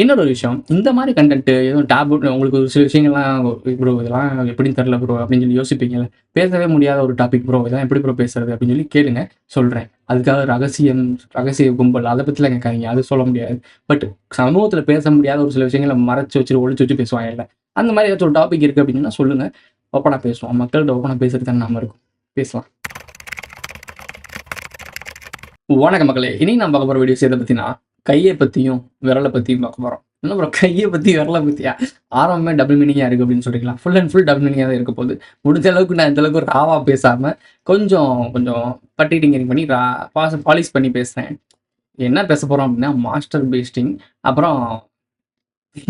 இன்னொரு விஷயம், இந்த மாரி கன்டென்ட் எதுவும் டேபு உங்களுக்கு ஒரு சில விஷயங்கள்லாம் ப்ரோ இதெல்லாம் எப்படின்னு தெரியல ப்ரோ அப்படின்னு சொல்லி யோசிப்பீங்கல்ல. பேசவே முடியாத ஒரு டாபிக் ப்ரோ இதெல்லாம் எப்படி ப்ரோ பேசுறது அப்படின்னு சொல்லி கேளுங்க. சொல்றேன். அதுக்காக ரகசிய கும்பல் அத பத்திலாம் கேட்காதீங்க. அது சொல்ல முடியாது. பட் சமூகத்தில பேச முடியாத ஒரு சில விஷயங்கள மறைச்சு வச்சுட்டு, ஒளிச்சு வச்சு பேசுவாங்கல்ல. அந்த மாரி ஏதாச்சும் ஒரு டாபிக் இருக்கு அப்படின்னா சொல்லுங்க. ஓப்பனா பேசுவோம். மக்கள்ட்ட ஓப்பனா பேசுறது தானே நாம இருக்கோம். பேசலாம். வணக்கம் மக்களே! இன்னைக்கு நான் பார்க்க போற வீடியோஸ் எத பத்தினா, கைய பத்தியும், விரல பத்தியும் பார்க்க போறோம். என்ன ப்ரோ கைய பத்தி, விரல பத்தியா? ஆரம்பமே டபுள் மீனிங்கா இருக்கு அப்படின்னு சொல்றீங்களா? ஃபுல் அண்ட் ஃபுல் டபுள் மீனிங்கா தான் இருக்க போகுது. முடிஞ்ச அளவுக்கு நான் இந்த அளவுக்கு ராவா பேசாம, கொஞ்சம் கொஞ்சம் பட்டி டிங்கரிங் பண்ணி பாலிஷ் பண்ணி பேசுறேன். என்ன பேச போறோம் அப்படின்னா, மாஸ்டர் பேஸ்டிங் அப்புறம்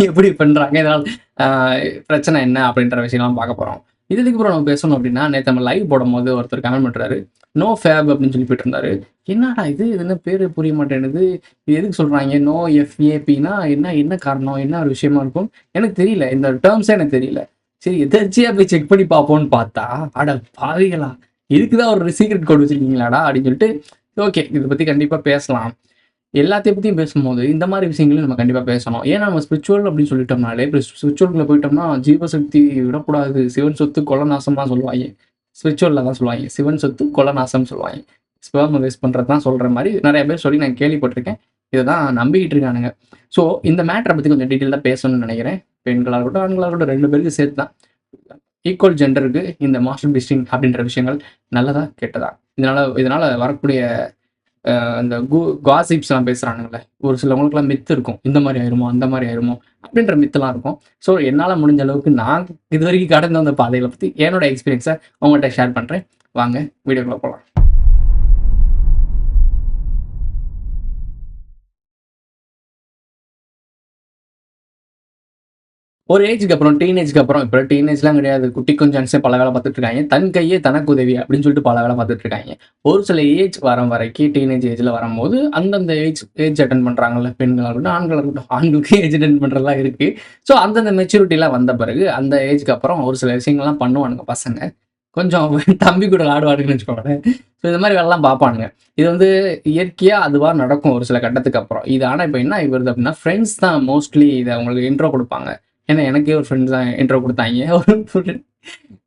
எப்படி பண்றாங்க? இதனால அ பிரச்சனை என்ன? அப்படின்ற விஷயம்லாம் பார்க்க போறோம். இது எதுக்கு ப்ரோ நம்ம பேசணும் அப்படின்னா, நேத்து நம்ம லைவ் போடும்போது ஒருத்தர் கமெண்ட் பண்றாரு. நோ ஃபேப் அப்படின்னு சொல்லி போட்டிருந்தாரு. என்னடா இது? இது என்ன பேரு புரிய மாட்டேன்னுது. இது எதுக்கு சொல்றாய்ங்க? நோ எஃப்ஏபின்னா என்ன என்ன காரணம்? என்ன ஒரு விஷயமா இருக்கும்? எனக்கு தெரியல. இந்த டெர்ம்ஸே எனக்கு தெரியல. சரி எதர்ச்சியா போய் செக் பண்ணி பார்ப்போம்ன்னு பார்த்தா, அட பாவிகளா! இதுக்கு தான் ஒரு சீக்ரெட் கோட் வச்சிருக்கீங்களாடா? அப்படின்னு சொல்லிட்டு, ஓகே இத பத்தி கண்டிப்பா பேசலாம். எல்லாத்தையும் பத்தியும் பேசும்போது, இந்த மாரி விஷயங்களையும் நம்ம கண்டிப்பா பேசணும். ஏன்னா நம்ம ஸ்பிரிச்சுவல் அப்படின்னு சொல்லிட்டோம்னாலே, இப்ப ஸ்பிரிச்சுவல்குள்ள போயிட்டோம்னா, ஜீவசக்தி விடக்கூடாது. சிவன் சொத்து கொல நாசம்லாம் சொல்லுவாய்ங்க. ஸ்பிரிச்சுவல்ல தான் சொல்லுவாய்ங்க. சிவன் சொத்து கொல நாசம்னு சொல்லுவாய்ங்க. ஸ்பெர்ம வேஸ்ட் பண்றது தான் சொல்ற மாரி நெறைய பேர் சொல்லி நான் கேள்விப்பட்டுருக்கேன். இத தான் நம்பிக்கிட்டு இருக்கானுங்க. ஸோ இந்த மேட்டர பத்தி கொஞ்சம் டீட்டெயிலா பேசணும்னு நெனைக்கிறேன். பெண்களா இருக்கட்டும், ஆண்களா இருக்கட்டும் 2 பேருக்கும் சேர்த்து தான். ஈக்குவல் ஜெண்டருக்கு இந்த மாஸ்டர் பீஸ்டிங் அப்படின்ற விஷயங்கள் நல்லதா? கெட்டதா? இதனால இதனால வரக்கூடிய அந்த காசிப்ஸ்லாம் பேசுறானுங்கல்ல. ஒரு சிலவங்களுக்குலாம் மித்து இருக்கும். இந்த மாரி ஆயிருமோ, அந்த மாரி ஆயிருமோ, அப்படின்ற மித்துலாம் இருக்கும். ஸோ என்னால முடிஞ்ச அளவுக்கு நான் இதுவரைக்கும் கடந்து வந்த பாதைகள பத்தி என்னோட எக்ஸ்பீரியன்ஸ உங்கள்ட்ட ஷேர் பண்றேன். வாங்க வீடியோக்குள்ள போலாம். ஒரு ஏஜ்க்கு அப்புறம் டீனேஜ்க்கு அப்புறம் இப்ப டீனேஜ்லாம் கிடையாது. குட்டி கொஞ்சான்ஸே பல வேல பார்த்துட்டு இருக்காய்ங்க. தன் கையே தனக்கு உதவி அப்படின்னு சொல்லிட்டு பல வேல பார்த்துட்டு இருக்காய்ங்க. ஒரு சில ஏஜ் வரும் வரைக்கும் டீனேஜ் ஏஜ்ல வரும்போது அந்தந்த ஏஜ் ஏஜ் அட்டெண்ட் பண்றாங்கல்ல. பெண்களா இருக்கட்டும், ஆண்களா இருக்கட்டும். ஆண்களுக்கு ஏஜ் அட்டெண்ட் பண்றதெல்லாம் இருக்கு. ஸோ அந்தந்த மெச்சூரிட்டிலாம் வந்த பிறகு அந்த ஏஜ்க்கு அப்புறம் ஒரு சில விஷயங்கள்லாம் பண்ணுவானுங்க பசங்க. கொஞ்சம் தம்பி கூட ஆடுவானுங்கன்னு வச்சுக்கோங்களேன். ஸோ இந்த மாரி வேலைலாம் பார்ப்பானுங்க. இது வந்து இயற்கையா அதுவா நடக்கும் ஒரு சில கட்டத்துக்கு அப்புறம். இது ஆனா இப்ப என்ன ஆகி வருது அப்படின்னா, ஃப்ரெண்ட்ஸ் தான் மோஸ்ட்லி இத உங்களுக்கு இன்ட்ரோ குடுப்பாங்க. ஏன்னா எனக்கே ஒரு ஃப்ரெண்ட் தான் இன்ட்ரோ குடுத்தாய்ங்க. ஒரு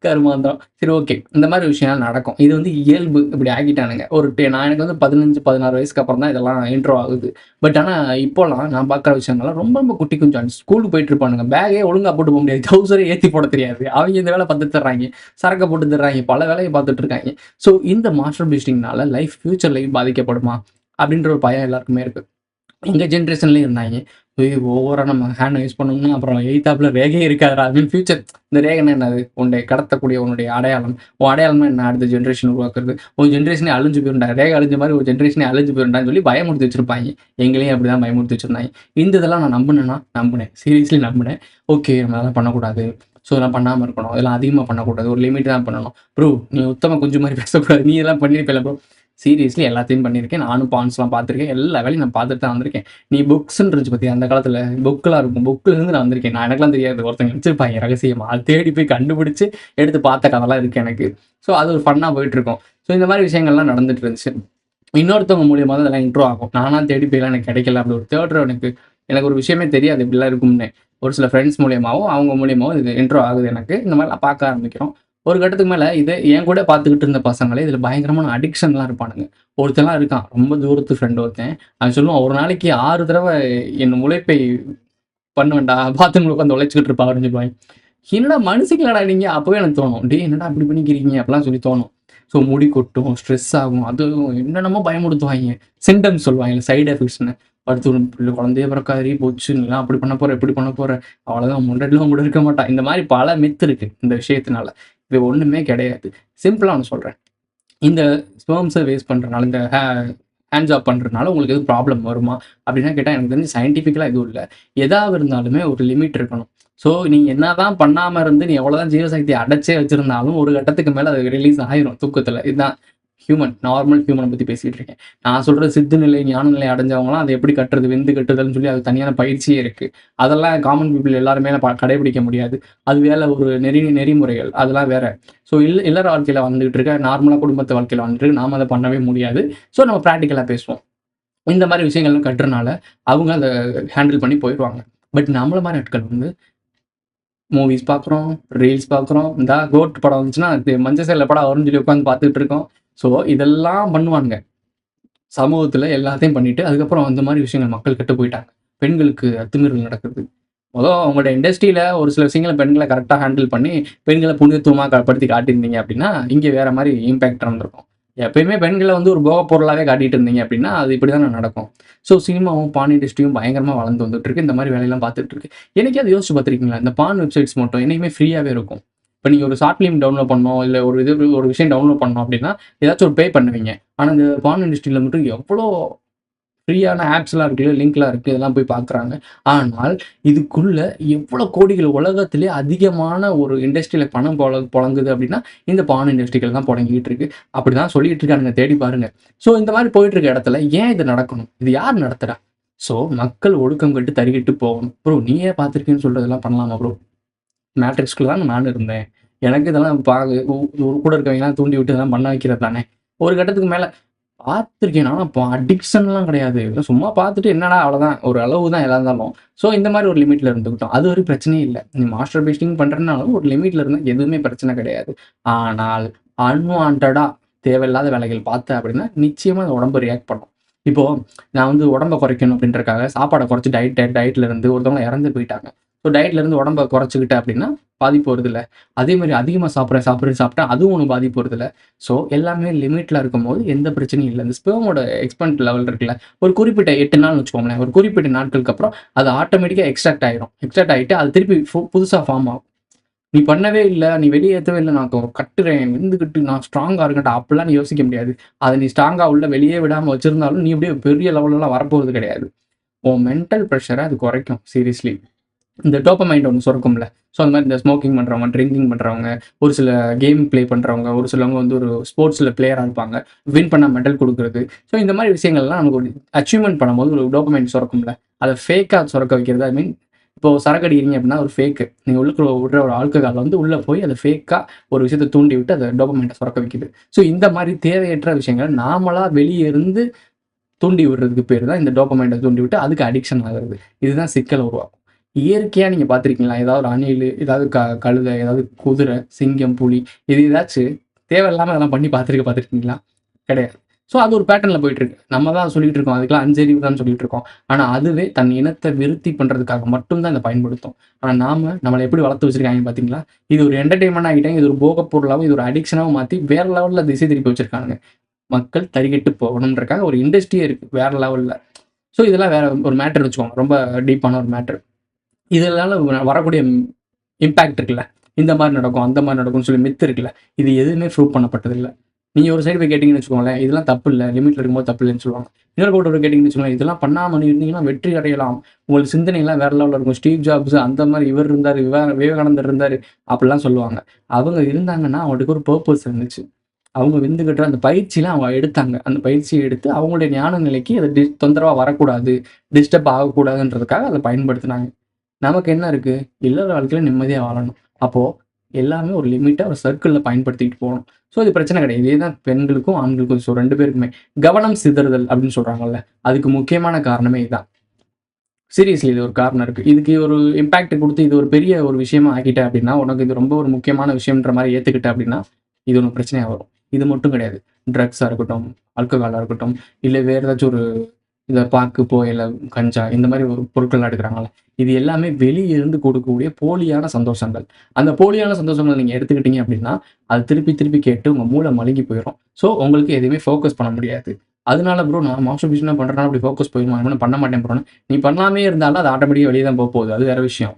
கருமாந்திரம். சரி ஓகே. இந்த மாரி விஷயம்லாம் நடக்கும். இது வந்து இயல்பு. இப்படி ஆக்கிட்டானுங்க. நான் எனக்கு வந்து 15, 16 வயசுக்கு அப்புறம் தான் இதெல்லாம் இன்ட்ரோ ஆகுது. பட் ஆனா இப்போலாம் நான் பார்க்குற விஷயங்கள்லாம் ரொம்ப ரொம்ப குட்டி குஞ்சான். ஸ்கூலுக்கு போயிட்டு இருப்பானுங்க. பேக்கே ஒழுங்கா போட்டு போ முடியாது. ட்ரவுசரே ஏத்தி போட தெரியாது. அவைங்க இந்த வேல பார்த்து தர்றாய்ங்க. சரக்க போட்டு தர்றாய்ங்க. பல வேலைய பார்த்துட்டு இருக்காய்ங்க. ஸோ இந்த மாஸ்டர் பீஸ்டிங்னால ஃபியூச்சர் லைஃப் பாதிக்கப்படுமா? அப்படின்ற ஒரு பயம் எல்லாருக்குமே இருக்கு. எங்க ஜெனரேஷன்லயும் இருந்தாய்ங்க. ஓவரா நம்ம ஹேண்ட யூஸ் பண்ணோம்னா, அப்புறம் எய்த்தாப்ல ரேகையே இருக்காதுடா. ஐ மீன் ஃபியூச்சர் இந்த ரேகைன்னா என்னது? உன்னை கடத்தக்கூடிய உன்னுடைய அடையாளம். உன் அடையாளம்னா என்ன? அடுத்த ஜெனரேஷன் உருவாக்குறது. உன் ஜெனரேஷனே அழிஞ்சு போயிரும்டா. ரேகை அழிஞ்ச மாரி ஒரு ஜெனரேஷனே அழிஞ்சு போயிரும்டான்னு சொல்லி பயமுறுத்தி வச்சிருப்பாய்ங்க. எங்களையும் அப்படிதான் பயமுறுத்தி வச்சிருந்தாய்ங்க. இந்த இதெல்லாம் நான் நம்புனேனா? நம்புனேன். சீரியஸ்லி நம்புனேன். ஓகே நம்ம அதெல்லாம் பண்ணக்கூடாது. ஸோ இதெல்லாம் பண்ணாம இருக்கணும். இதெல்லாம் அதிகமா பண்ணக்கூடாது. ஒரு லிமிட் தான் பண்ணணும். ப்ரோ நீ உத்தம குஞ்சு மாரி பேசக்கூடாது. நீ இதெல்லாம் பண்ணியிருப்பல்ல ப்ரோ. சீரியஸ்லி எல்லாத்தையும் பண்ணியிருக்கேன். நானும் பாண்ட்ஸ்லாம் பார்த்துருக்கேன். எல்லா வேலையும் நான் பார்த்துட்டு தான் வந்திருக்கேன். நீ புக்ஸ்ன்னு இருந்துச்சு பாத்தியா? அந்த காலத்துல புக்லாம் இருக்கும். புக்ல இருந்து நான் வந்திருக்கேன். எனக்கெல்லாம் தெரியாது. ஒருத்தங்க வச்சிருப்பாய்ங்க ரகசியமா. அத தேடி போய் கண்டுபிடிச்சு எடுத்து பார்த்த கதைலாம் இருக்கு எனக்கு. ஸோ அது ஒரு ஃபன்னா போயிட்டுருக்கும். ஸோ இந்த மாரி விஷயங்கள்லாம் நடந்துட்டு இருந்துச்சு. இன்னொருத்தவங்க மூலியமா தான் இதெல்லாம் இன்ட்ரோ ஆகும். நானா தேடி போய்லாம் எனக்கு கிடைக்கல. அப்படி ஒரு தேடுற எனக்கு எனக்கு ஒரு விஷயமே தெரியாது இப்படிலாம் இருக்கும்னு. ஒரு சில ஃப்ரெண்ட்ஸ் மூலியமாவும், அவங்க மூலியமாவும் இது இன்ட்ரோ ஆகுது எனக்கு. இந்த மாரிலாம் பார்க்க ஆரம்பிக்கிறோம். ஒரு கட்டத்துக்கு மேல இது என் கூட பார்த்துக்கிட்டு இருந்த பசங்களே இதுல பயங்கரமான அடிக்ஷன்லாம் இருப்பானுங்க. ஒருத்தன்லாம் இருக்கான். ரொம்ப தூரத்து ஃப்ரெண்ட் ஒருத்தன். அவன் சொல்லுவான், "ஒரு நாளைக்கு 6 தடவ என் உழைப்பை பண்ணுவேன்டா. பாத்ரூம்ல உட்காந்து உழைச்சுக்கிட்டு இருப்பா" அப்படின்னு சொல்லுவாய்ங்க. என்னடா மனுஷங்களாடா நீங்க? அப்பவே எனக்கு தோணும். டேய் என்னடா இப்படி பண்ணிக்கிறீங்க? அப்படிலாம் சொல்லி தோணும். ஸோ முடி கொட்டும், ஸ்ட்ரெஸ் ஆகும். அதுவும் என்னென்னமோ பயமுறுத்துவாய்ங்க. சிம்ப்டம்ஸ் சொல்லுவாங்கல்ல, சைட் எஃபெக்ட்ஸ்ன்னு. அடுத்து ஒரு குழந்தையே பிறக்காதுடி, போச்சு. நீலாம் அப்படி பண்ண போற, இப்படி பண்ண போற. அவ்வளோதான் முன்னாடிலாம் கூட இருக்க மாட்டா. இந்த மாரி பல மித் இருக்கு இந்த விஷயத்தினால. இது ஒண்ணுமே கிடையாது. சிம்பிளா ஒண்ணு சொல்றேன். இந்த ஸ்பெர்ம்ஸ வேஸ்ட் பண்றனால, இந்த ஹேண்ட் ஜாப் பண்றதுனால உங்களுக்கு எதுவும் ப்ராப்ளம் வருமா? அப்படின்னா கேட்டா எனக்கு தெரிஞ்சு சயன்டிஃபிக்கலா எதுவும் இல்ல. எதா இருந்தாலுமே ஒரு லிமிட் இருக்கணும். ஸோ நீ என்னதான் பண்ணாம இருந்து, நீ எவ்வளோதான் ஜீவசக்திய அடைச்சே வச்சிருந்தாலும், ஒரு கட்டத்துக்கு மேல அது ரிலீஸ் ஆயிரும் தூக்கத்துல. இதுதான் நார்மல் ஹியூமன பத்தி பேசிட்டு இருக்கேன். நான் சொல்றது சித்து நிலை, ஞான நிலை அடைஞ்சவங்கலாம் அத எப்படி கட்டுறது, விந்து கட்டுதல்ன்னு சொல்லி அதுக்கு தனியான பயிற்சியே இருக்கு. அதெல்லாம் காமன் பீப்பிள் எல்லாருமே கடைபிடிக்க முடியாது. அது வேற ஒரு நெறிமுறைகள். அதெல்லாம் வேற. ஸோ இல்லற வாழ்க்கையில வந்துகிட்டு இருக்க, நார்மலா குடும்பத்து வாழ்க்கையில வந்துட்டு நாம அத பண்ணவே முடியாது. ஸோ நம்ம பிராக்டிகலா பேசுவோம். இந்த மாரி விஷயங்கள்லாம் கட்டுறனால, அவங்க அத ஹேண்டில் பண்ணி போயிருவாங்க. பட் நம்மள மாரி ஆட்கள் வந்து மூவிஸ் பார்க்குறோம், ரீல்ஸ் பார்க்குறோம். இந்தா கோட் படம் வந்துச்சுன்னா, மஞ்ச சேலைல படம் வரும்ன்னு சொல்லி உட்காந்து பார்த்துட்டு இருக்கோம். ஸோ இதெல்லாம் பண்ணுவானுங்க. சமூகத்துல எல்லாத்தையும் பண்ணிட்டு, அதுக்கப்புறம் அந்த மாரி விஷயங்கள் மக்கள் கெட்டு போயிட்டாங்க. பெண்களுக்கு அத்துமீறல் நடக்குது. அவங்களோட இண்டஸ்ட்ரியில ஒரு சில விஷயங்கள பெண்கள கரெக்ட்டா ஹேண்டில் பண்ணி, பெண்கள புனிதத்துவமா படுத்தி காட்டியிருந்தீங்க அப்டின்னா, இங்க வேற மாரி இம்பாக்ட் இருந்திருக்கும். எப்பயுமே பெண்கள வந்து ஒரு போகப் பொருளாவே காட்டிட்டு இருந்தீங்க அப்டின்னா, அது இப்படித்தானே நடக்கும். ஸோ சினிமாவும், பான் இண்டஸ்ட்ரியும் பயங்கரமா வளர்ந்து வந்துட்டு இருக்கு. இந்த மாரி வேலையெல்லாம் பார்த்துட்டு இருக்கு. என்னைக்காவது யோசிச்சு பார்த்துருக்கீங்களா? இந்த பான் வெப்சைட்ஸ் மட்டும் என்னைக்குமே ஃப்ரீயாவே இருக்கும். இப்ப நீங்க ஒரு ஷார்ட் ஃபிலிம் டவுன்லோட் பண்ணணும், இல்ல ஒரு விஷயம் டவுன்லோட் பண்ணணும் அப்டின்னா, ஏதாச்சும் ஒரு பே பண்ணுவீங்க. ஆனா இந்த பான் இண்டஸ்ட்ரியில மட்டும் எவ்வளோ ஃப்ரீயான ஆப்ஸ்லாம் இருக்குல்ல, லிங்க்லாம் இருக்கு. இதெல்லாம் போய் பார்க்குறாங்க. ஆனால், இதுக்குள்ள எவ்வளோ கோடிகள் உலகத்திலேயே அதிகமான ஒரு இண்டஸ்ட்ரியில பணம் பொழங்குது அப்டின்னா, இந்த பான் இண்டஸ்ட்ரிகள் தான் பொழங்கிட்டு இருக்கு. அப்படிதான் சொல்லிட்டு இருக்கானுங்க. தேடி பாருங்க. ஸோ இந்த மாரி போயிட்டு இருக்க இடத்துல ஏன் இது நடக்கணும்? இது யார் நடத்துறா? ஸோ மக்கள் ஒழுக்கம் கெட்டு தறிகெட்டு போகணும். ப்ரோ நீயே பார்த்துருக்கேன்னு சொல்றதெல்லாம் பண்ணலாமா ப்ரோ? மேட்ரிக்ஸ்குள்ள தான நானும் இருந்தேன். எனக்கு இதெல்லாம் கூட இருக்கவங்கலாம் தூண்டி விட்டு இதெல்லாம் பண்ண வைக்கிறது தானே. ஒரு கட்டத்துக்கு மேல பார்த்துருக்கேன். ஆனா அடிக்ஷன்லாம் கிடையாது. சும்மா பார்த்துட்டு என்னடா அவ்வளோதான். ஒரு அளவு தான் எதா இருந்தாலும். ஸோ இந்த மாரி ஒரு லிமிட்ல இருந்துக்கிட்டோம். அது ஒரு பிரச்சனையே இல்ல. நீ மாஸ்டர் பேஸ்டிங் பண்றேன்னாலும் ஒரு லிமிட்ல இருந்தா எதுவுமே பிரச்சனை கிடையாது. ஆனால் அன்வான்டடா தேவையில்லாத வேலைகள் பார்த்த அப்படின்னா, நிச்சயமா அந்த உடம்பு ரியாக்ட் பண்ணும். இப்போ நான் வந்து உடம்ப குறைக்கணும் அப்படின்றதுக்காக சாப்பாட குறைச்சு டயட்ல இருந்து ஒருத்தவங்க இறந்து போயிட்டாங்க. ஸோ டயட்ல இருந்து உடம்ப குறைச்சுக்கிட்டேன் அப்படின்னா, பாதிப்பு வருதுல்ல. அதே மாரி அதிகமா சாப்பிட்டா அதுவும் ஒண்ணும் பாதிப்பு வருதுல்ல. ஸோ எல்லாமே லிமிட்ல இருக்கும்போது எந்த பிரச்சனையும் இல்ல. இந்த ஸ்பெர்மோட எக்ஸ்பென்ட் லெவல் இருக்குல்ல, ஒரு குறிப்பிட்ட 8 நாள்னு வச்சுக்கோங்களேன். ஒரு குறிப்பிட்ட நாட்களுக்கு அப்புறம் அது ஆட்டோமேட்டிக்கா எக்ஸ்ட்ராக்ட் ஆயிரும். எக்ஸ்ட்ராக்ட் ஆயிட்டு அது திருப்பி புதுசா ஃபார்ம் ஆகும். நீ பண்ணவே இல்ல, நீ வெளியேத்தவே இல்ல, நான் கட்டுறேன், விந்துக்கிட்டு நான் ஸ்ட்ராங்கா இருக்கேன்டா அப்படிலாம் நீ யோசிக்க முடியாது. அத நீ ஸ்ட்ராங்கா உள்ள வெளியே விடாம வச்சிருந்தாலும், நீ அப்படியே பெரிய லெவல்லலாம் வரப்போறது கிடையாது. உன் மென்டல் பிரஷர அது குறைக்கும் சீரியஸ்லி. இந்த டோப்பமைண்ட் ஒண்ணு சுரக்கும்ல. ஸோ அந்த மாரி இந்த ஸ்மோக்கிங் பண்றவங்க, ட்ரிங்கிங் பண்றவங்க, ஒரு சில கேம் ப்ளே பண்றவங்க, ஒரு சிலவங்க வந்து ஒரு ஸ்போர்ட்ஸ்ல பிளேயரா இருப்பாங்க. வின் பண்ணா மெடல் குடுக்குறது. ஸோ இந்த மாரி விஷயங்கள்லாம் நமக்கு ஒரு அச்சீவ்மென்ட் பண்ணும்போது ஒரு டோப்பமைண்ட் சுரக்கும்ல. அத ஃபேக்கா சுரக்க வைக்கிறது. ஐ மீன் இப்போ சரக்கு அடிக்கிறீங்க அப்படின்னா ஒரு ஃபேக்கு. நீங்க உள்ளுக்குள்ள விடுற ஒரு ஆல்கஹால் வந்து உள்ள போய் அத ஃபேக்கா ஒரு விஷயத்த தூண்டி விட்டு அத டோப்பமைண்ட்ட சுரக்க வைக்குது. ஸோ இந்த மாரி தேவையற்ற விஷயங்கள நாமளா வெளிய இருந்து தூண்டி விடுறதுக்கு பேரு தான் இந்த டோப்பமைண்ட்ட தூண்டி விட்டு அதுக்கு அடிக்ஷன் ஆகுறது. இதுதான் சிக்கல உருவாக்கும். இயற்கையா நீங்க பார்த்திருக்கீங்களா? ஏதாவது ஒரு அணிலு, ஏதாவது கழுதை, ஏதாவது குதிரை, சிங்கம், புலி இது ஏதாச்சு தேவையில்லாம இதெல்லாம் பண்ணி பார்த்திருக்கீங்களா? கிடையாது. ஸோ அது ஒரு பேட்டர்ன்ல போயிட்டுருக்கு. நம்ம தான் சொல்லிட்டு இருக்கோம். அதுக்கெல்லாம் அஞ்சறிவு தான்னு சொல்லிட்டு இருக்கோம். ஆனா அதுவே தன் இனத்த விருத்தி பண்றதுக்காக மட்டும் தான் இத பயன்படுத்தும். ஆனா நம்மள எப்படி வளர்த்து வச்சிருக்காங்கன்னு பார்த்தீங்களா? இது ஒரு என்டர்டெயின்மென்ட் ஆக்கிட்டாங்க. இது ஒரு போகப் பொருளாவும், இது ஒரு அடிக்ஷனாவும் மாத்தி வேற லெவல்ல திசை திருப்பி வச்சிருக்கானுங்க. மக்கள் தறிகெட்டு போகணும்ன்றக்காக ஒரு இண்டஸ்ட்ரியே இருக்கு. வேற லெவல்ல. ஸோ இதெல்லாம் வேற ஒரு மேட்டர்ன்னு வச்சுக்கோங்க. ரொம்ப டீப்பான ஒரு மேட்டர். இதனால வரக்கூடிய இம்பாக்ட் இருக்குல்ல. இந்த மாரி நடக்கும், அந்த மாரி நடக்கும்னு சொல்லி மித் இருக்குல்ல. இது எதுவுமே ப்ரூவ் பண்ணப்பட்டதில்ல. நீங்க ஒரு சைடு போய் கேட்டீங்கன்னு வச்சுக்கோங்களேன், இதெல்லாம் தப்பு இல்ல. லிமிட்ல இருக்கும்போது தப்பு இல்லன்னு சொல்லுவாங்க. இன்னொரு பக்கம் கேட்டீங்கன்னு வச்சுக்கோங்களேன், இதெல்லாம் பண்ணாம இருந்தீங்கன்னா வெற்றி அடையலாம். உங்களுக்கு சிந்தனைலாம் வேற லெவல்ல இருக்கும். ஸ்டீவ் ஜாப்ஸ் அந்த மாரி இவர் இருந்தாரு, விவேகானந்தர் இருந்தாரு அப்படிலாம் சொல்லுவாங்க. அவங்க இருந்தாங்கன்னா அவங்களுக்கு ஒரு பர்ப்பஸ் இருந்துச்சு. அவங்க விந்துகிட்ட அந்த பயிற்சிலாம் அவங்க எடுத்தாங்க. அந்த பயிற்சிய எடுத்து அவங்களுடைய ஞான நிலைக்கு அது தொந்தரவா வரக்கூடாது, டிஸ்டர்ப் ஆகக்கூடாதுன்றதுக்காக அத பயன்படுத்துனாங்க. நமக்கு என்ன இருக்கு? இல்லற வாழ்க்கையில நிம்மதியா வாழணும். அப்போ எல்லாமே ஒரு லிமிட்டா ஒரு சர்க்கிள்ல பயன்படுத்திட்டு போணும். ஸோ இது பிரச்சனை கிடையாது. இதே தான் பெண்களுக்கும், ஆண்களுக்கும். ஸோ 2 பேருக்குமே. கவனம் சிதறுதல் அப்படின்னு சொல்றாங்கல்ல. அதுக்கு முக்கியமான காரணமே இதான். சீரியஸ்லி இது ஒரு காரணம் இருக்கு. இதுக்கு ஒரு இம்பாக்ட் குடுத்து இது ஒரு பெரிய ஒரு விஷயமா ஆக்கிட்ட அப்படின்னா, உனக்கு இது ரொம்ப ஒரு முக்கியமான விஷயம்ன்ற மாரி ஏத்துக்கிட்ட அப்படின்னா, இது உனக்கு பிரச்சனையா வரும். இது மட்டும் கிடையாது. ட்ரக்ஸா இருக்கட்டும், ஆல்கஹாலா இருக்கட்டும், இல்ல வேற ஏதாச்சும் ஒரு இந்த பாக்கு, புகையில, கஞ்சா இந்த மாரி ஒரு பொருட்கள்லாம் எடுக்குறாங்கல்ல. இது எல்லாமே வெளிய இருந்து கொடுக்கக்கூடிய போலியான சந்தோஷங்கள். அந்த போலியான சந்தோஷங்கள நீங்க எடுத்துக்கிட்டீங்க அப்படின்னா, அது திருப்பி திருப்பி கேட்டு உங்க மூளை மழுங்கி போயிரும். ஸோ உங்களுக்கு எதுவுமே ஃபோக்கஸ் பண்ண முடியாது. அதனால ப்ரோ நான் மாஸ்டர்பேஷன் பண்றேன்னா அப்படி ஃபோக்கஸ் போயிருமா? இனிமே நான் பண்ண மாட்டேன் ப்ரோன்னு. நீ பண்ணாமயே இருந்தாலும் அது ஆட்டோமேட்டிக்கா வெளிய தான் போப்போகுது. அது வேற விஷயம்.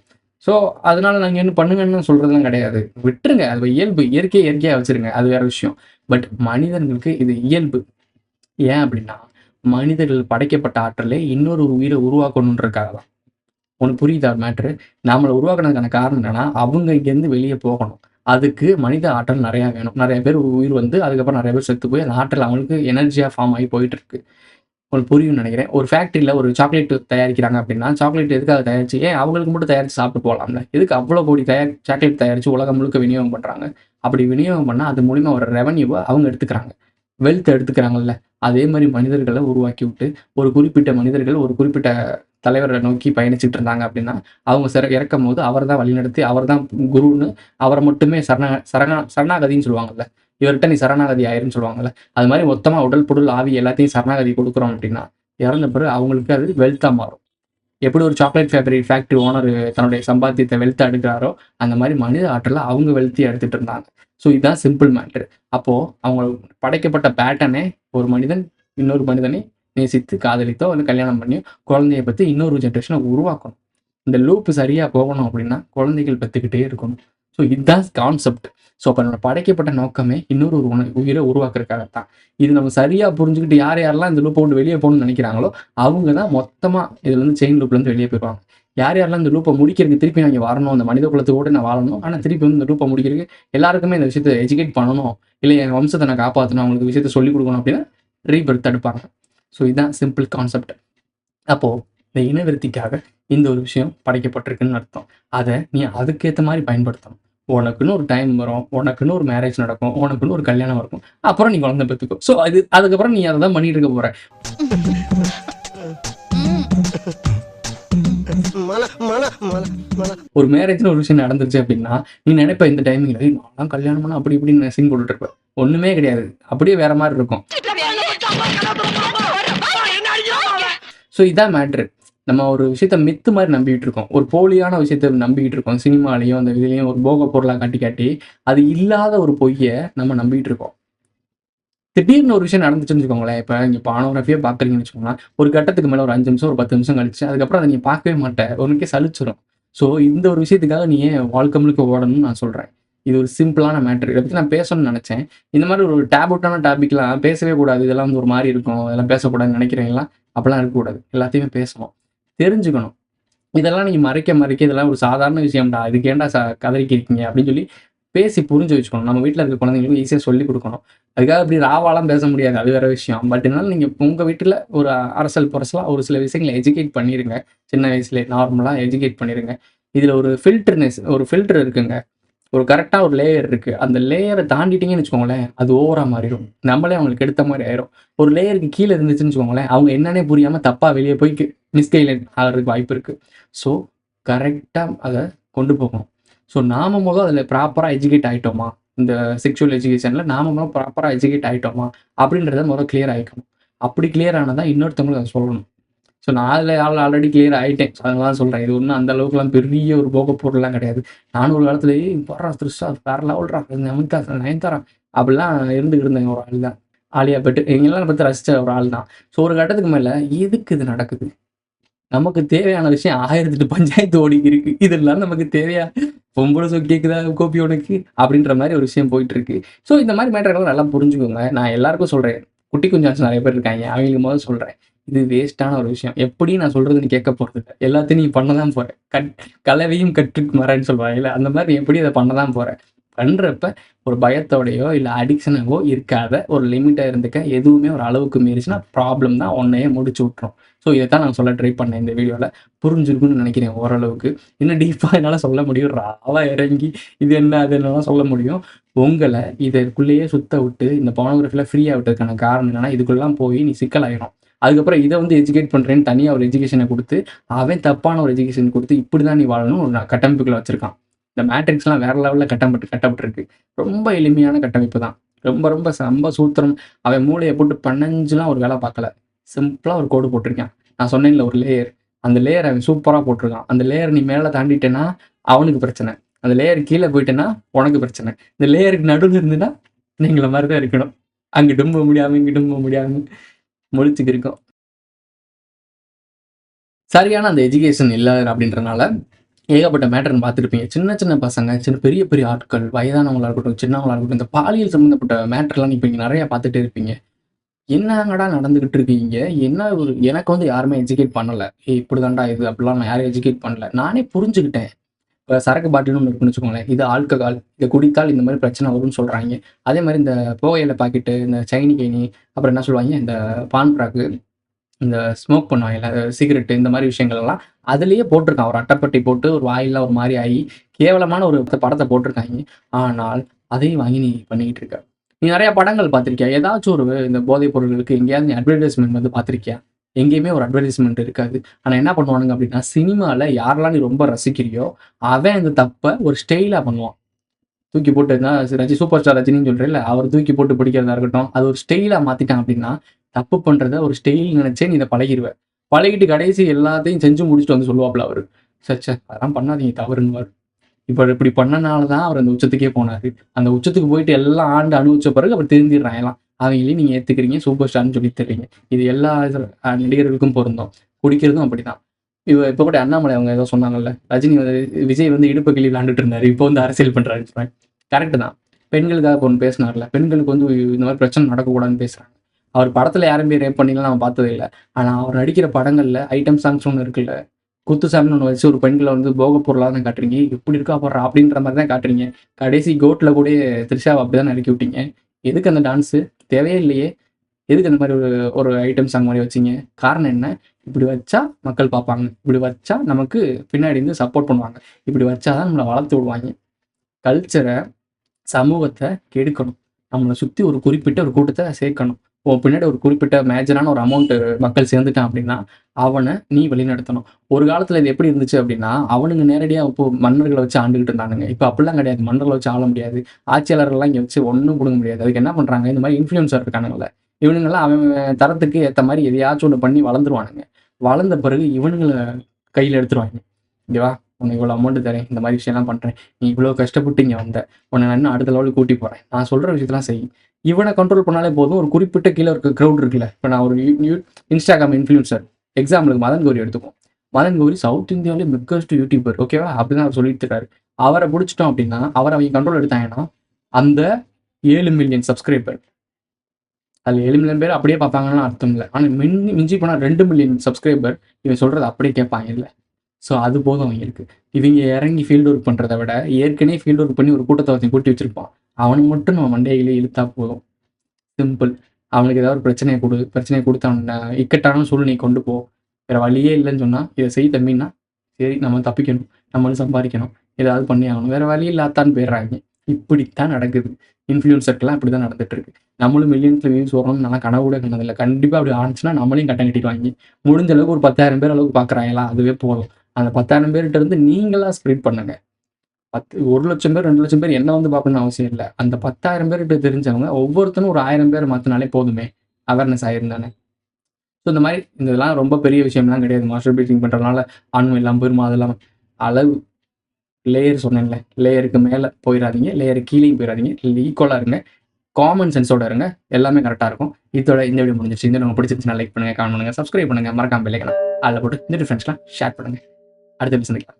ஸோ அதனால நாங்க என்ன பண்ணுங்கன்னு சொல்றதெல்லாம் கிடையாது. விட்டுருங்க. அது இயல்பு. இயற்கைய இயற்கையா வச்சுருங்க. அது வேற விஷயம். பட் மனிதர்களுக்கு இது இயல்பு. ஏன் அப்படின்னா, மனிதர்கள் படைக்கப்பட்ட ஆற்றலே இன்னொரு ஒரு உயிர உருவாக்கணுன்றதுக்காக தான். உனக்கு புரியுதா மேட்ரு? நம்மள உருவாக்குனதுக்கான காரணம் என்னன்னா, அவங்க இங்கேருந்து வெளிய போகணும். அதுக்கு மனித ஆற்றல் நெறையா வேணும். நெறைய பேர் உயிர் வந்து, அதுக்கப்புறம் நெறைய பேர் செத்து போய், அந்த ஆற்றல் அவங்களுக்கு எனர்ஜியா ஃபார்ம் ஆகி போயிட்டு இருக்கு. உங்களுக்கு புரியும்னு நெனைக்கிறேன். ஒரு ஃபேக்டரில ஒரு சாக்லேட் தயாரிக்கிறாங்க அப்படின்னா, சாக்லேட் எதுக்காக தயாரிச்சு ஏன் அவங்களுக்கு மட்டும் தயாரிச்சு சாப்பிட்டு போலாம்ல. எதுக்கு அவ்வளோ கோடி சாக்லேட் தயாரிச்சு உலகம் முழுக்க விநியோகம் பண்றாங்க. அப்படி விநியோகம் பண்ணா, அது மூலியமா வர ரெவென்யூவ அவங்க எடுத்துக்கிறாங்க. வெல்த் எடுத்துக்கிறாங்கல்ல, அதே மாரி மனிதர்கள உருவாக்கி விட்டு, ஒரு குறிப்பிட்ட மனிதர்கள் ஒரு குறிப்பிட்ட தலைவர நோக்கி பயணிச்சுட்டு இருந்தாங்க அப்படின்னா, அவங்க இறக்கும்போது அவர் தான் வழிநடத்தி, அவர் தான் குருன்னு அவர மட்டுமே சரணாகதின்னு சொல்லுவாங்கல்ல. இவர்ட்ட நீ சரணாகதி ஆயிருன்னு சொல்லுவாங்கல்ல. அது மாரி மொத்தமா உடல், பொருள், ஆவி எல்லாத்தையும் சரணாகதி குடுக்குறோம் அப்படின்னா, இறந்த பிறகு அவங்களுக்கு அது வெல்த்தா மாறும். எப்படி ஒரு சாக்லேட் ஃபேக்டரி ஓனர் தன்னுடைய சம்பாத்தியத்த வெல்த்தா எடுக்குறாரோ, அந்த மாரி மனித ஆற்றல அவங்க வெல்த்தியா எடுத்துட்டு இருந்தாங்க. ஸோ இதான் சிம்பிள் மேட்டர். அப்போ அவங்க படைக்கப்பட்ட பேட்டர்னே ஒரு மனிதன் இன்னொரு மனிதனை நேசித்து, காதலித்தோ, இல்ல கல்யாணம் பண்ணியோ, குழந்தைய பெத்து இன்னொரு ஜெனரேஷன உருவாக்கணும். இந்த லூப் சரியா போகணும் அப்படின்னா, குழந்தைகள் பெத்துக்கிட்டே இருக்கணும். ஸோ இதுதான் கான்செப்ட். ஸோ அப்ப நம்ம படைக்கப்பட்ட நோக்கமே இன்னொரு ஒரு உயிர உருவாக்குறதுக்காகத்தான். இது நம்ம சரியா புரிஞ்சுக்கிட்டு யார் யாரெல்லாம் இந்த லூப்ப விட்டு வெளிய போணும்னு நெனைக்கிறாங்களோ, அவங்க தான் மொத்தமா இதுலருந்து செயின் லூப்லருந்து வெளிய போயிருவாங்க. யார் யாரெல்லாம் இந்த லூப்ப முடிக்கிறதுக்கு திருப்பி நான் இங்க வரணும், அந்த மனித குலத்தோட நான் வாழணும். ஆனா திருப்பி வந்து இந்த லூப்ப முடிக்கிறதுக்கு எல்லாருக்குமே இந்த விஷயத்த எஜுகேட் பண்ணணும். இல்ல என் வம்சத்த நான் காப்பாத்தணும், அவங்களுக்கு விஷயத்த சொல்லிக் குடுக்கணும் அப்படின்னா, ரீபெர்த் தடுப்பாங்க. ஸோ இதான் சிம்பிள் கான்செப்ட். அப்போ இந்த இனவிருத்திக்காக இந்த ஒரு விஷயம் படைக்கப்பட்டிருக்குன்னு அர்த்தம். அத நீ அதுக்கேத்த மாரி பயன்படுத்தணும். உனக்குன்னு ஒரு டைம் வரும். உனக்குன்னு ஒரு மேரேஜ் நடக்கும். உனக்குன்னு ஒரு கல்யாணம் இருக்கும். அப்புறம் நீ குழந்தை பெத்துக்கோ. ஸோ அதுக்கப்புறம் நீ அத தான் பண்ணிட்டு இருக்க போற. ஒரு மேரேஜ்ல ஒரு விஷயம் நடந்துருச்சு அப்படின்னா, நீ நினைப்ப இந்த டைமிங்ல, "ஏய் நான்லாம் கல்யாணம் பண்ணா அப்படி இப்படின்னு சீன் போட்டுட்டு இருப்ப." ஒண்ணுமே கிடையாது. அப்படியே வேற மாரி இருக்கும். ஸோ இதான் மேட்ரு. நம்ம ஒரு விஷயத்த மித்து மாரி நம்பிக்கிட்டு இருக்கோம். ஒரு போலியான விஷயத்த நம்பிக்கிட்டு இருக்கோம். சினிமாலயும், அந்த இதுலயும் ஒரு போக பொருளா காட்டி காட்டி, அது இல்லாத ஒரு பொய்ய நம்ம நம்பிக்கிட்டு இருக்கோம். திடீர்னு ஒரு விஷயம் நடந்துச்சுன்னு வச்சுக்கோங்களேன். இப்ப நீங்க பானோகிராஃபியே பார்க்குறீங்கன்னு வச்சுக்கோங்களேன். ஒரு கட்டத்துக்கு மேல ஒரு 5 நிமிஷம், ஒரு 10 நிமிஷம் கழிச்சு, அதுக்கப்புறம் அத நீ பார்க்கவே மாட்ட. உனக்கே சலிச்சிரும். ஸோ இந்த ஒரு விஷயத்துக்காக நீ ஏன் வாழ்க்கை முழுக்க ஓடணும்னு நான் சொல்றேன். இது ஒரு சிம்பிளான மேட்டர். இத பத்தி நான் பேசணும்னு நெனச்சேன். இந்த மாரி ஒரு டேபூட்டான டாபிக்லாம் பேசவே கூடாது. இதெல்லாம் வந்து ஒரு மாரி இருக்கும். இதெல்லாம் பேசக்கூடாதுன்னு நெனைக்கிறவங்கலாம் அப்படிலாம் இருக்கக்கூடாது. எல்லாத்தையுமே பேசணும். தெரிஞ்சுக்கணும். இதெல்லாம் நீங்க மறைக்க, மறைக்க இதெல்லாம் ஒரு சாதாரண விஷயம்டா. இதுக்கு ஏன்டா கதறிக்கிருக்கீங்க அப்படின்னு சொல்லி பேசி புரிஞ்சு வச்சுக்கணும். நம்ம வீட்ல இருக்க குழந்தைங்களுக்கு ஈஸியா சொல்லிக் குடுக்கணும். அதுக்காக இப்படி ராவாலாம் பேச முடியாது. அது வேற விஷயம். பட் இருந்தாலும் நீங்க உங்க வீட்ல ஒரு அரசல் புரசலா ஒரு சில விஷயங்கள எஜுகேட் பண்ணிருங்க. சின்ன வயசுலயே நார்மலா எஜுகேட் பண்ணிருங்க. இதுல ஒரு ஃபில்டர் இருக்குங்க. ஒரு கரெக்ட்டா ஒரு லேயர் இருக்கு. அந்த லேயர தாண்டிட்டீங்கன்னு வச்சுக்கோங்களேன், அது ஓவரா மாறிரும். நம்மளே அவங்களுக்கு எடுத்த மாரி ஆயிரும். ஒரு லேயருக்கு கீழ இருந்துச்சுன்னு வச்சுக்கோங்களேன், அவங்க என்னன்னே புரியாம தப்பா வெளிய போய் மிஸ்கைட்லைன் ஆகுறதுக்கு வாய்ப்பு இருக்கு. ஸோ, கரெக்ட்டா அத கொண்டு போகணும். ஸோ, நாம அதில ப்ராப்பரா எஜுகேட் ஆயிட்டோமா? இந்த செக்சுவல் எஜுகேஷன்ல நாம ப்ராப்பரா எஜுகேட் ஆயிட்டோமா? அப்படின்றத கிளியர் ஆயிக்கணும். அப்படி கிளியர் ஆனா தான் இன்னொருத்தவங்களுக்கு அத சொல்லணும். ஸோ நான் அதில ஆல்ரெடி கிளியர் ஆயிட்டேன். ஸோ அதனால தான் சொல்றேன். இது ஒண்ணும் அந்த அளவுக்குலாம் பெரிய ஒரு போகப் பொருள்லாம் கிடையாது. நானும் ஒரு காலத்தில "ஏய் பார்றா த்ரிஷா வேற லெவல்ரா, நமிதா, நயன்தாரா" அப்படிலாம் இருந்துகிட்டு இருந்தேன் ஒரு ஆள் தான். ஆலியா பட் இவங்கலாம் பார்த்து ரசிச்ச ஒரு ஆள் தான். ஸோ ஒரு கட்டத்துக்கு மேல எதுக்கு இது நடக்குது? நமக்கு தேவையான விஷயம் 1008 பஞ்சாயத்து ஓடிட்டு இருக்கு. இதெல்லாம் நமக்கு தேவையா? பொம்பள சோக்கு கேக்குதா கோபி உனக்கு? அப்படின்ற மாரி ஒரு விஷயம் போயிட்டு இருக்கு. ஸோ இந்த மாரி மேட்டர்கள்லாம் நல்லா புரிஞ்சுக்கோங்க. நான் எல்லாருக்கும் சொல்றேன். குட்டி குஞ்சான்ஸ் நெறைய பேர் இருக்காய்ங்க. அவங்களுக்கு சொல்றேன். இது வேஸ்ட்டான ஒரு விஷயம். எப்படி நான் சொல்றது நீ கேட்க போறதில்ல. எல்லாத்தையும் நீ பண்ண தான் போற. கலவியும் கற்றுக்கு மறன்னு சொல்லுவாங்கல்ல. அந்த மாரி நீ எப்படி அத பண்ண தான் போற. பண்றப்ப ஒரு பயத்தோடயோ, இல்ல அடிக்ஷனாவோ இருக்காத. ஒரு லிமிட்டா இருந்துக்க. எதுவுமே ஒரு அளவுக்கு மீறிச்சுனா ப்ராப்ளம் தான் உன்னையே முடிச்சு விட்டுரும். ஸோ இதத்தான் நான் சொல்ல ட்ரை பண்ணேன் இந்த வீடியோல. புரிஞ்சிருக்கும்னு நெனைக்கிறேன் ஓரளவுக்கு. இன்னும் டீப்பா என்னால சொல்ல முடியும். ராவா இறங்கி இது என்ன, அது என்னலாம் சொல்ல முடியும். உங்கள இதற்குள்ளேயே சுத்த விட்டு, இந்த போனோகிராஃபில ஃப்ரீயா விட்டதுக்கான காரணம் என்னன்னா, இதுக்குள்ளலாம் போய் நீ சிக்கலாயிரும். அதுக்கப்புறம் இத எஜுகேட் பண்றேன்னு தனியா ஒரு எஜுகேஷன குடுத்து, அவன் தப்பான ஒரு எஜுகேஷன் குடுத்து, இப்படிதான் நீ வாழணும்னு ஒரு கட்டமைப்புக்குள்ள வச்சிருக்கான். இந்த மேட்ரிக்ஸ்லாம் வேற லெவல்ல கட்டப்பட்டிருக்கு. ரொம்ப எளிமையான கட்டமைப்பு தான். ரொம்ப ரொம்ப சம்ப சூத்திரம். அவன் மூளைய போட்டு பெனஞ்சுலாம் ஒரு வேல பார்க்கல. சிம்பிளா ஒரு கோடு போட்டிருக்கான். நான் சொன்னேன்ல ஒரு லேயர். அந்த லேயர் அவன் சூப்பரா போட்டிருக்கான். அந்த லேயர் நீ மேல தாண்டிட்டேன்னா, அவனுக்கு பிரச்சனை. அந்த லேயர் கீழ போயிட்டேன்னா, உனக்கு பிரச்சனை. இந்த லேயருக்கு நடுவுல இருந்தீன்னா, நீங்கள மாரி தான் இருக்கணும். அங்கிட்டும் போ முடியாம, இங்கிட்டும் போ முடியாம முழிச்சுக்கு இருக்கோம். சரியான அந்த எஜுகேஷன் இல்ல அப்படின்றனால, ஏகப்பட்ட மேட்டர்ன்னு பார்த்துருப்பீங்க. சின்ன சின்ன பசங்க, பெரிய பெரிய ஆட்கள், வயதானவங்களா இருக்கட்டும், சின்னவங்களா இருக்கட்டும், இந்த பாலியல் சம்மந்தப்பட்ட மேட்டர்லாம் இப்ப நீங்க நெறைய பார்த்துட்டே இருப்பீங்க. என்னங்கடா நடந்துகிட்டு இருக்கு இங்க? என்ன ஒரு எனக்கு யாருமே எஜுகேட் பண்ணல. "ஏய் இப்படிதான்டா இது" அப்படிலாம் நான் யாரையும் எஜுகேட் பண்ணல. நானே புரிஞ்சுக்கிட்டேன். இப்ப சரக்கு பாட்டில்னு ஒண்ணு இருக்குன்னு வச்சுக்கோங்களேன். இது ஆல்கஹால். இத குடித்தால் இந்த மாரி பிரச்சனை வரும்னு சொல்றாய்ங்க. அதே மாரி இந்த புகையில பாக்கெட்டு, இந்த சைனி கெய்னி, அப்புறம் என்ன சொல்லுவாய்ங்க, இந்த பான் பிராக்கு, இந்த ஸ்மோக் பண்ணுவாங்கல்ல, சிகரெட் இந்த மாரி விஷயங்கள் எல்லாம் அதிலேயே போட்டிருக்கான். ஒரு அட்டைப்பெட்டி போட்டு ஒரு வாயில்லாம் ஒரு மாரி ஆயி, கேவலமான ஒரு படத்த போட்டிருக்காய்ங்க. ஆனால், அதையும் வாங்கி நீ பண்ணிக்கிட்டு இருக்க. நீ நெறைய படங்கள் பார்த்திருக்கியா? ஏதாச்சும் ஒரு இந்த போதைப் பொருட்களுக்கு எங்கேயாவது நீ அட்வர்டைஸ்மென்ட் வந்து பார்த்திருக்கியா? எங்கேயுமே ஒரு அட்வர்டைஸ்மென்ட் இருக்காது. ஆனா என்ன பண்ணுவானுங்க அப்டின்னா, சினிமால யாரெல்லாம் நீ ரொம்ப ரசிக்கிறியோ, அவன் இந்த தப்ப ஒரு ஸ்டைலா பண்ணுவான். தூக்கி போட்டு சூப்பர் ஸ்டார் ரஜினின்னு சொல்றேல்ல, அவர் தூக்கி போட்டு பிடிக்கிறதா இருக்கட்டும், அது ஒரு ஸ்டைலா மாத்திட்டான் அப்டின்னா, தப்பு பண்றத ஒரு ஸ்டைல் நெனச்சே நீ இத பழகிருவ. பழகிட்டு கடைசி எல்லாத்தையும் செஞ்சு முடிச்சுட்டு வந்து சொல்லுவாப்ல அவரு. ச்சே! அதெல்லாம் பண்ணாதீங்க தவறுன்னுவாரு. இப்ப இப்படி பண்ணனால தான் அவர் அந்த உச்சத்துக்கே போனாரு. அந்த உச்சத்துக்கு போயிட்டு எல்லாம் ஆண்டு அனுபவிச்ச பிறகு அவர் திருந்திடுறான் எல்லாம். அவங்களையும் நீங்க ஏத்துக்கிறீங்க, சூப்பர் ஸ்டார்ன்னு சொல்லி தர்றீங்க. இது எல்லா நடிகர்களுக்கும் பொருந்தும். குடிக்கிறதும் அப்படிதான். இப்ப கூட அண்ணாமலை அவங்க ஏதோ சொன்னாங்கல்ல, ரஜினி வந்து விஜய் வந்து இடுப்பு கிள்ளி விளையாண்டுட்டு இருந்தாரு. இப்போ வந்து அரசியல் பண்றாருன்னு சொன்னாங்க. கரெக்ட் தான். பெண்களுக்காக இப்ப ஒண்ணு பேசினார்ல. பெண்களுக்கு வந்து இந்த மாரி பிரச்சனை நடக்கக்கூடாதுன்னு பேசுறாங்க. அவர் படத்துல யாரும் போய் ரேப் பண்ணிலாம் நான் பார்த்ததே இல்ல. ஆனா அவர் நடிக்கிற படங்கள்ல ஐட்டம் சாங்ஸ் ஒண்ணு இருக்குல்ல. குத்துசாமின்னு ஒண்ணு வச்சு ஒரு பெண்கள வந்து போகப் பொருளா தான் காட்டுறீங்க. எப்படி இருக்கா பார்றா! அப்படின்ற மாரி தான் காட்டுறீங்க. கடைசி கோட்ல கூடயே த்ரிஷாவ அப்படிதானே இறக்கி விட்டீங்க. எதுக்கு அந்த டான்ஸு? தேவையே இல்லையே! எதுக்கு அந்த மாரி ஒரு ஒரு ஐட்டம் சாங் மாரி வச்சீங்க? காரணம் என்ன? இப்படி வச்சா மக்கள் பார்ப்பாங்க. இப்படி வச்சா நமக்கு பின்னாடி இருந்து சப்போர்ட் பண்ணுவாங்க. இப்படி வச்சா தான் நம்மள வளர்த்து விடுவாய்ங்க. கல்ச்சர சமூகத்த கெடுக்கணும். நம்மள சுத்தி ஒரு குறிப்பிட்ட ஒரு கூட்டத்த சேர்க்கணும். உன் பின்னாடி ஒரு குறிப்பிட்ட மேஜரான ஒரு அமௌண்ட் மக்கள் சேர்ந்துட்டான் அப்படின்னா, அவன நீ வழிநடத்தணும். ஒரு காலத்துல இது எப்படி இருந்துச்சு அப்படின்னா, அவனுங்க நேரடியா இப்போ மன்னர்கள வச்சு ஆண்டுகிட்டு இருந்தானுங்க. இப்ப அப்படிலாம் கிடையாது. மன்னர்கள வச்சு ஆள முடியாது. ஆட்சியாளர்கள்லாம் இங்க வச்சு ஒண்ணும் புடுங்க முடியாது. அதுக்கு என்ன பண்றாங்க, இந்த மாரி இன்ஃப்ளூயன்சர் இருக்கானுங்கல்ல, இவனுங்கலாம் அவன் அவன் தரத்துக்கு ஏத்த மாரி எதையாச்சும் ஒண்ணு பண்ணி வளர்ந்துருவானுங்க. வளர்ந்த பிறகு இவனுங்கள கையில எடுத்துருவாய்ங்க. இங்க வா! உனக்கு இவ்வளோ அமௌண்ட் தரேன். இந்த மாரி விஷயம்லாம் பண்றேன். நீ இவ்வளோ கஷ்டப்பட்டு இங்க வந்த. உன்ன நான் இன்னும் அடுத்த லெவலுக்கு கூட்டி போறேன். நான் சொல்ற விஷயத்தலாம் செய். இவன கண்ட்ரோல் பண்ணாலே போதும். ஒரு குறிப்பிட்ட கீழ இருக்க கிரவுட் இருக்குல்ல. இப்ப நான் ஒரு இன்ஸ்டாகிராம் இன்ஃப்ளூயன்சர். எக்ஸாம்பிளுக்கு மதன் கௌரி எடுத்துக்குவோம். மதன் கௌரி சவுத் இந்தியாவிலே பிக்கஸ்ட் யூடியூபர். ஓகேவா? அப்படிதான் அவர் சொல்லிட்டு இருக்காரு. அவர புடிச்சுட்டோம் அப்படின்னா, அவர அவைங்க கண்ட்ரோல் எடுத்தாங்கன்னா, அந்த 7,000,000 சப்ஸ்கிரைபர். அதுல 7,000,000 பேர் அப்படியே பார்ப்பாங்கன்னு அர்த்தம் இல்ல. ஆனா மிஞ்சி போனா 2,000,000 சப்ஸ்கிரைபர் இவன் சொல்றத அப்படியே கேட்பாங்கல்ல. ஸோ அது போதும் அவங்களுக்கு. இவங்க இறங்கி ஃபீல்ட் ஒர்க் பண்றத விட, ஏற்கனவே ஃபீல்ட் ஒர்க் பண்ணி ஒரு கூட்டத்த ஒருத்தன் கூட்டி வச்சிருப்பான். அவனுக்கு மட்டும் நம்ம மண்டையில இழுத்தா போதும். சிம்பிள். அவனுக்கு ஏதாவது ஒரு பிரச்சனைய குடு. பிரச்சனைய குடுத்து அவன இக்கட்டான சூழ்நிலைக்கு கொண்டு போ. வேற வழியே இல்லன்னு சொன்னா, "இத செய் தம்பின்னா" சரி நம்ம தப்பிக்கணும். நம்மளும் சம்பாரிக்கணும். ஏதாவது பண்ணி ஆகணும். வேற வழி இல்ல அத்தான்னு போயிடுறாய்ங்க. இப்படித்தான் நடக்குது. இன்ஃப்ளூயன்சர்க்கெல்லாம் இப்படிதான் நடந்துட்டு இருக்கு. நம்மளும் மில்லியன்ஸ்ல வியூஸ் வரணும்னு நான் கனவு கூட கண்டதில்ல. கண்டிப்பா அப்படி ஆனுச்சுன்னா நம்மளையும் கட்டம் கட்டிடுவாய்ங்க. முடிஞ்ச அளவுக்கு ஒரு 10,000 பேர் அளவுக்கு பார்க்குறாங்களா, அதுவே போதும். அந்த 10,000 பேர்ட்ட இருந்து நீங்களா ஸ்ப்ரெட் பண்ணுங்க. 1,00,000 பேர், 2,00,000 பேர் என்ன வந்து பார்க்கணும்னு அவசியம் இல்ல. அந்த 10,000 பேர்கிட்ட தெரிஞ்சவங்க ஒவ்வொருத்தனும் ஒரு 1000 பேர மாத்துனாலே போதுமே! அவேர்னஸ் ஆயிரும் தானே! ஸோ இந்த மாரி இதெல்லாம் ரொம்ப பெரிய விஷயம்லாம் கிடையாது. மாஸ்டர் பீட்டிங் பண்றதுனால ஆண்மை இல்லாம போயிருமா, அதெல்லாம் அளவு லேயர் சொன்னேன்ல. லேயருக்கு மேல போயிறாதீங்க. லேயருக்கு கீழயும் போயிறாதீங்க. ஈக்குவலா இருங்க. காமன் சென்ஸோட இருங்க. எல்லாமே கரெக்ட்டா இருக்கும். இதோட இந்த வீடியோ முடிஞ்சிருச்சு. இந்த வீடியோ உங்களுக்கு பிடிச்சிருந்துச்சுன்னா லைக் பண்ணுங்க, கமெண்ட் பண்ணுங்க, சப்ஸ்கிரைப் பண்ணுங்க. மறக்காம பெல் ஐகான ஆல்ல போட்டு இந்த ஃப்ரெண்ட்ஸ்லாம் ஷேர் பண்ணுங்க. அடுத்த எபிசோட்ல சந்திக்கலாம்.